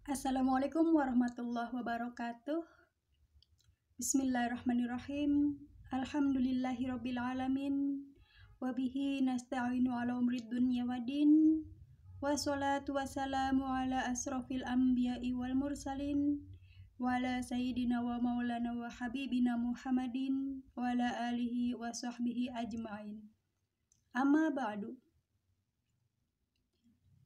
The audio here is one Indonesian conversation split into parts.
Assalamualaikum warahmatullahi wabarakatuh. Bismillahirrahmanirrahim. Alhamdulillahirabbil alamin. Wabihi nasta'inu ala umrid dunya waddin. Wassalatu wassalamu ala asrofil anbiya'i wal mursalin. Wa ala sayyidina wa maulana wa habibina Muhammadin wa ala alihi wa sahbihi ajma'in. Amma ba'du.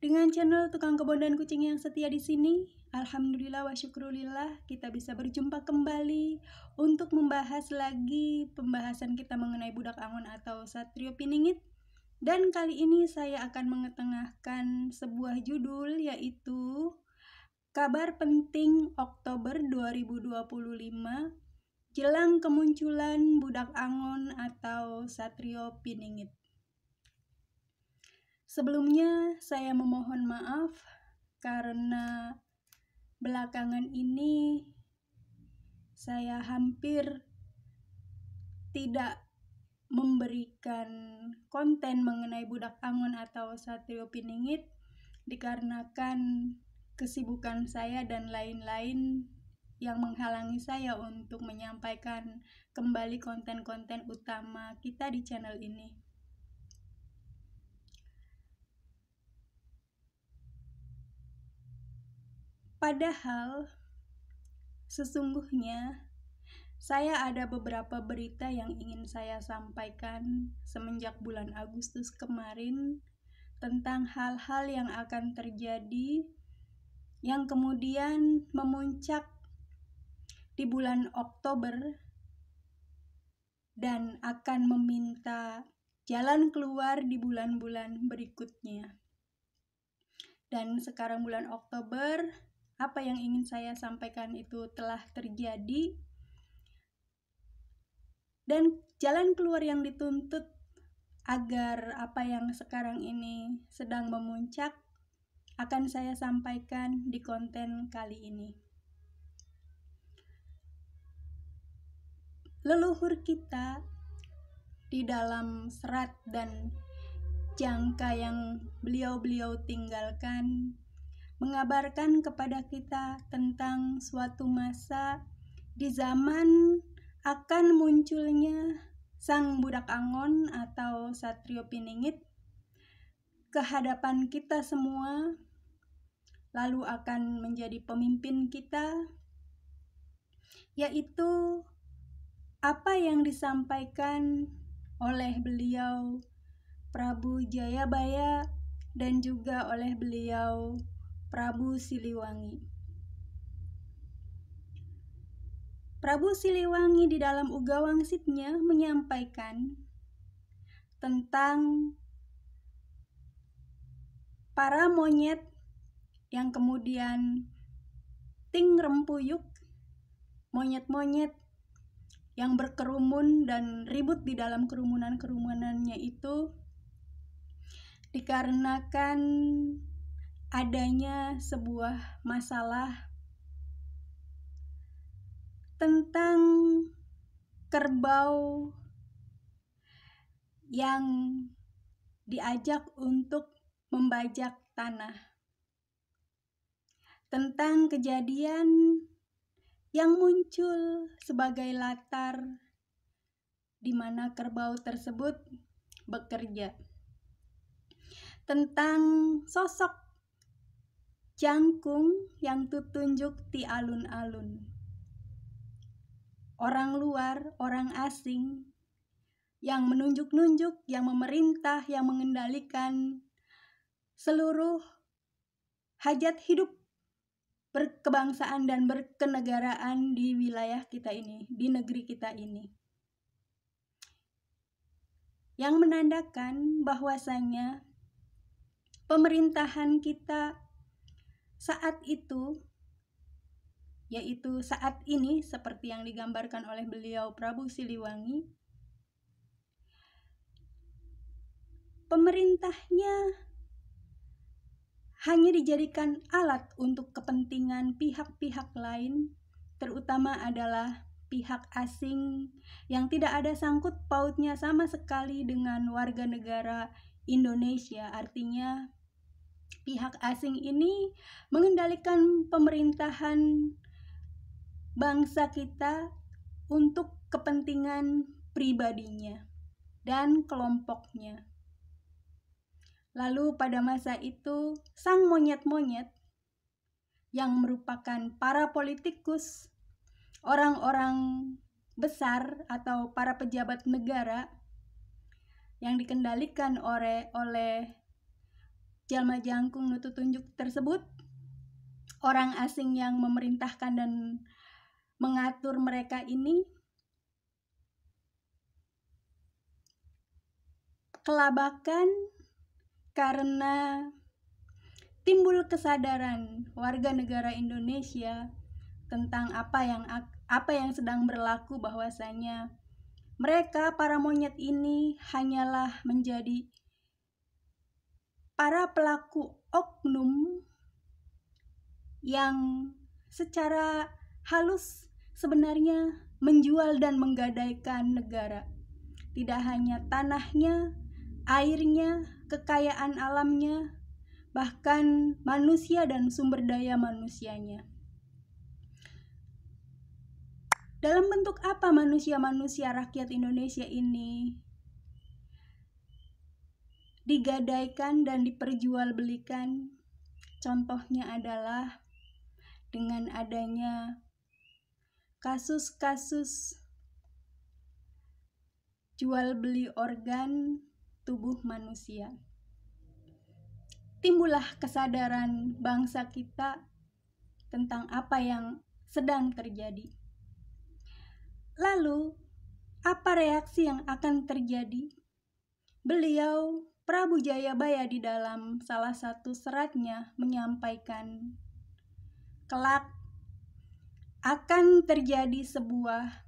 Dengan channel Tukang Kebon dan Kucing yang setia di sini, alhamdulillah wa syukrulillah kita bisa berjumpa kembali untuk membahas lagi pembahasan kita mengenai budak angon atau Satrio Piningit. Dan kali ini saya akan mengetengahkan sebuah judul, yaitu Kabar Penting Oktober 2025 jelang kemunculan budak angon atau Satrio Piningit. Sebelumnya saya memohon maaf karena belakangan ini saya hampir tidak memberikan konten mengenai budak angon atau Satrio Piningit dikarenakan kesibukan saya dan lain-lain yang menghalangi saya untuk menyampaikan kembali konten-konten utama kita di channel ini. Padahal sesungguhnya saya ada beberapa berita yang ingin saya sampaikan semenjak bulan Agustus kemarin tentang hal-hal yang akan terjadi yang kemudian memuncak di bulan Oktober dan akan meminta jalan keluar di bulan-bulan berikutnya. Dan sekarang bulan Oktober, apa yang ingin saya sampaikan itu telah terjadi, dan jalan keluar yang dituntut agar apa yang sekarang ini sedang memuncak akan saya sampaikan di konten kali ini. Leluhur kita di dalam serat dan jangka yang beliau-beliau tinggalkan mengabarkan kepada kita tentang suatu masa di zaman akan munculnya sang budak angon atau Satrio Piningit ke hadapan kita semua, lalu akan menjadi pemimpin kita, yaitu apa yang disampaikan oleh beliau Prabu Jayabaya dan juga oleh beliau Prabu Siliwangi. Prabu Siliwangi di dalam Uga Wangsitnya menyampaikan tentang para monyet yang kemudian ting rempuyuk, monyet-monyet yang berkerumun dan ribut di dalam kerumunan-kerumunannya itu dikarenakan adanya sebuah masalah tentang kerbau yang diajak untuk membajak tanah, tentang kejadian yang muncul sebagai latar di mana kerbau tersebut bekerja, tentang sosok jangkung yang tutunjuk ti alun-alun, orang luar, orang asing yang menunjuk-nunjuk, yang memerintah, yang mengendalikan seluruh hajat hidup berkebangsaan dan berkenegaraan di wilayah kita ini, di negeri kita ini, yang menandakan bahwasanya pemerintahan kita saat itu, yaitu saat ini seperti yang digambarkan oleh beliau Prabu Siliwangi, pemerintahnya hanya dijadikan alat untuk kepentingan pihak-pihak lain, terutama adalah pihak asing yang tidak ada sangkut pautnya sama sekali dengan warga negara Indonesia. Artinya Pihak asing ini mengendalikan pemerintahan bangsa kita untuk kepentingan pribadinya dan kelompoknya. Lalu pada masa itu, sang monyet-monyet yang merupakan para politikus, orang-orang besar atau para pejabat negara yang dikendalikan oleh jalma jangkung lutut tunjuk tersebut, orang asing yang memerintahkan dan mengatur mereka ini, kelabakan karena timbul kesadaran warga negara Indonesia tentang apa yang sedang berlaku, bahwasanya mereka para monyet ini hanyalah menjadi para pelaku oknum yang secara halus sebenarnya menjual dan menggadaikan negara. Tidak hanya tanahnya, airnya, kekayaan alamnya, bahkan manusia dan sumber daya manusianya. Dalam bentuk apa manusia-manusia rakyat Indonesia ini digadaikan dan diperjualbelikan? Contohnya adalah dengan adanya kasus-kasus jual beli organ tubuh manusia. Timbullah kesadaran bangsa kita tentang apa yang sedang terjadi. Lalu, apa reaksi yang akan terjadi? Beliau, Prabu Jayabaya, di dalam salah satu seratnya menyampaikan, kelak akan terjadi sebuah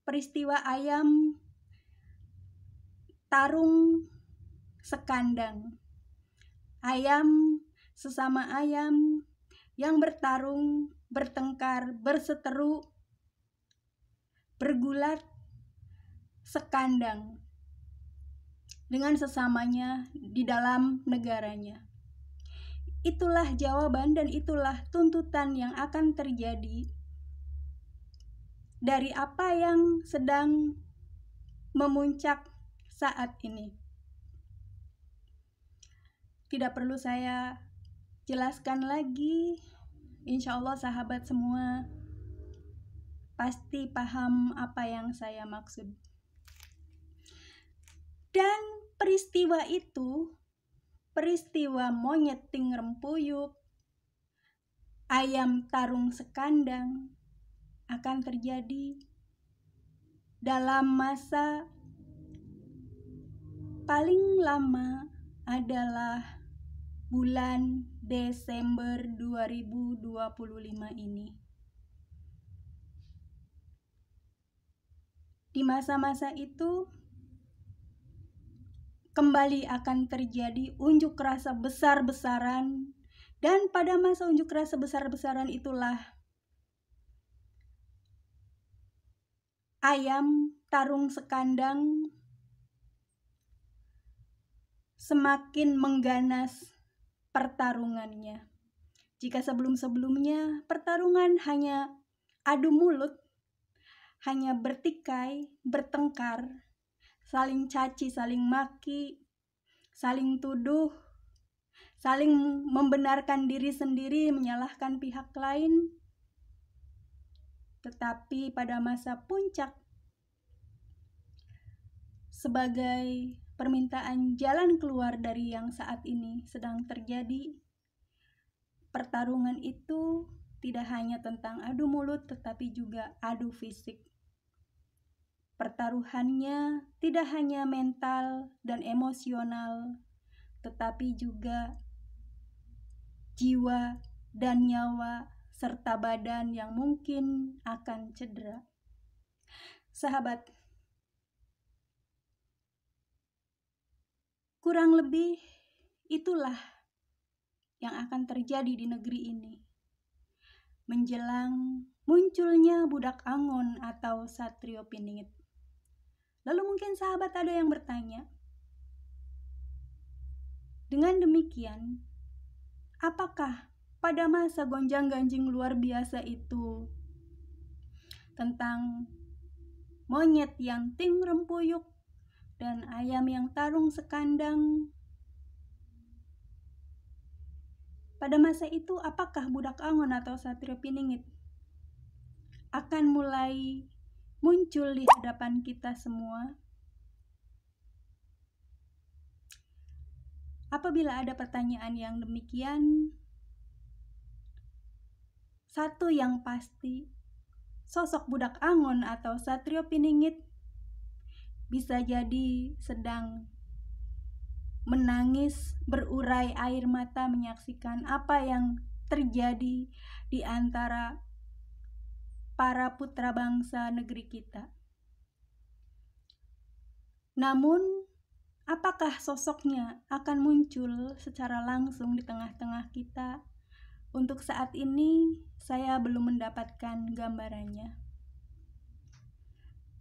peristiwa ayam tarung sekandang. Ayam sesama ayam yang bertarung, bertengkar, berseteru, bergulat sekandang dengan sesamanya di dalam negaranya. Itulah jawaban dan itulah tuntutan yang akan terjadi dari apa yang sedang memuncak saat ini. Tidak perlu saya jelaskan lagi, insya Allah sahabat semua pasti paham apa yang saya maksud. Dan peristiwa itu, peristiwa monyet ting rempuyuk, ayam tarung sekandang, akan terjadi dalam masa paling lama adalah bulan Desember 2025 ini. Di masa-masa itu kembali akan terjadi unjuk rasa besar-besaran, dan pada masa unjuk rasa besar-besaran itulah ayam tarung sekandang semakin mengganas pertarungannya. Jika sebelum-sebelumnya pertarungan hanya adu mulut, hanya bertikai, bertengkar, saling caci, saling maki, saling tuduh, saling membenarkan diri sendiri, menyalahkan pihak lain. Tetapi pada masa puncak, sebagai permintaan jalan keluar dari yang saat ini sedang terjadi, pertarungan itu tidak hanya tentang adu mulut, tetapi juga adu fisik. Pertaruhannya tidak hanya mental dan emosional, tetapi juga jiwa dan nyawa serta badan yang mungkin akan cedera. Sahabat, kurang lebih itulah yang akan terjadi di negeri ini menjelang munculnya Budak Angon atau Satrio Piningit. Lalu mungkin sahabat ada yang bertanya, Dengan demikian, apakah pada masa gonjang-ganjing luar biasa itu tentang monyet yang ting rempuyuk dan ayam yang tarung sekandang, pada masa itu apakah budak Angon atau Satrio Piningit akan mulai muncul di hadapan kita semua? Apabila ada pertanyaan yang demikian, satu yang pasti, sosok budak Angon atau Satrio Piningit bisa jadi sedang menangis, berurai air mata menyaksikan apa yang terjadi di antara para putra bangsa negeri kita. Namun, apakah sosoknya akan muncul secara langsung di tengah-tengah kita? Untuk saat ini, saya belum mendapatkan gambarannya.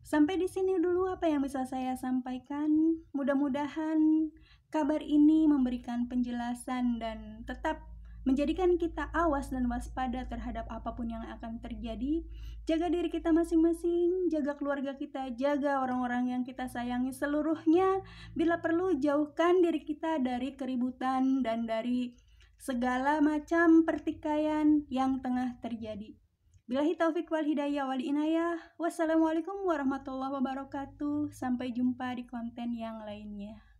Sampai di sini dulu apa yang bisa saya sampaikan. Mudah-mudahan kabar ini memberikan penjelasan dan tetap menjadikan kita awas dan waspada terhadap apapun yang akan terjadi. Jaga diri kita masing-masing, jaga keluarga kita, jaga orang-orang yang kita sayangi seluruhnya. Bila perlu, jauhkan diri kita dari keributan dan dari segala macam pertikaian yang tengah terjadi. Billahi taufik wal hidayah wal inayah. Wassalamualaikum warahmatullahi wabarakatuh. Sampai jumpa di konten yang lainnya.